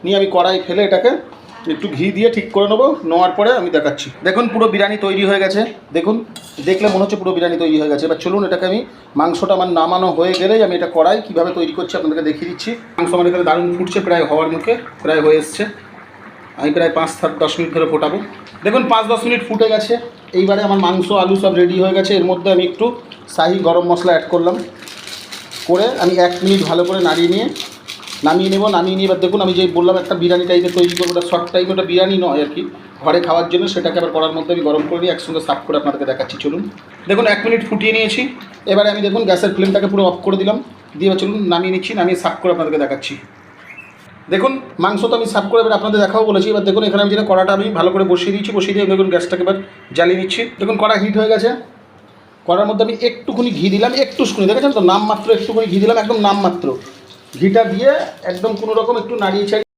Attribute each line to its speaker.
Speaker 1: নিয়ে আমি কড়াই ফেলে এটাকে একটু ঘি দিয়ে ঠিক করে নেবো। নেওয়ার পরে আমি দেখাচ্ছি। দেখুন পুরো বিরিয়ানি তৈরি হয়ে গেছে। দেখুন দেখলে মনে হচ্ছে পুরো বিরিয়ানি তৈরি হয়ে গেছে। এবার চলুন এটাকে আমি মাংসটা আমার নামানো হয়ে গেলেই আমি এটা কড়াই কীভাবে তৈরি করছি আপনাদেরকে দেখিয়ে দিচ্ছি। মাংস আমার এখানে দারুণ ফুটছে, প্রায় হওয়ার মুখে, প্রায় হয়ে এসছে। আমি প্রায় 5-10 মিনিট ধরে ফোটাবো। দেখুন 5-10 মিনিট ফুটে গেছে। এইবারে আমার মাংস আলু সব রেডি হয়ে গেছে। এর মধ্যে আমি একটু শাহি গরম মশলা অ্যাড করলাম, করে আমি 1 মিনিট ভালো করে নামিয়ে নিয়ে এবার দেখুন আমি যে বললাম একটা বিরিয়ানি টাইপের তৈরি করবো, ওটা শর্ট টাইম, ওটা বিরিয়ানি নয় আর কি, ঘরে খাওয়ার জন্য। সেটাকে আবার করার মধ্যে আমি গরম করে নিয়ে একসঙ্গে সার্ভ করে আপনাদেরকে দেখাচ্ছি। চলুন দেখুন 1 মিনিট ফুটিয়ে নিয়েছি। এবারে আমি দেখুন গ্যাসের ফ্লেমটাকে পুরো অফ করে দিলাম, দিয়ে চলুন নামিয়ে নিচ্ছি, নামিয়ে সার্ভ করে আপনাদেরকে দেখাচ্ছি। দেখুন মাংস তো আমি সার্ভ করে এবার আপনাদের দেখাও বলেছি। এবার দেখুন এখানে আমি যেটা কড়াটা আমি ভালো করে বসিয়ে দিয়েছি, বসিয়ে দিয়ে দেখুন গ্যাসটাকে এবার জ্বালিয়ে নিচ্ছি। দেখুন কড়া হিট হয়ে গেছে। কড়ার মধ্যে আমি একটুখানি ঘি দিলাম, একটুখানি, দেখেছেন তো, নামমাত্র একটুখানি ঘি দিলাম, একদম নামমাত্র ঘিটা দিয়ে একদম কোনো রকম একটু নাড়িয়ে চাই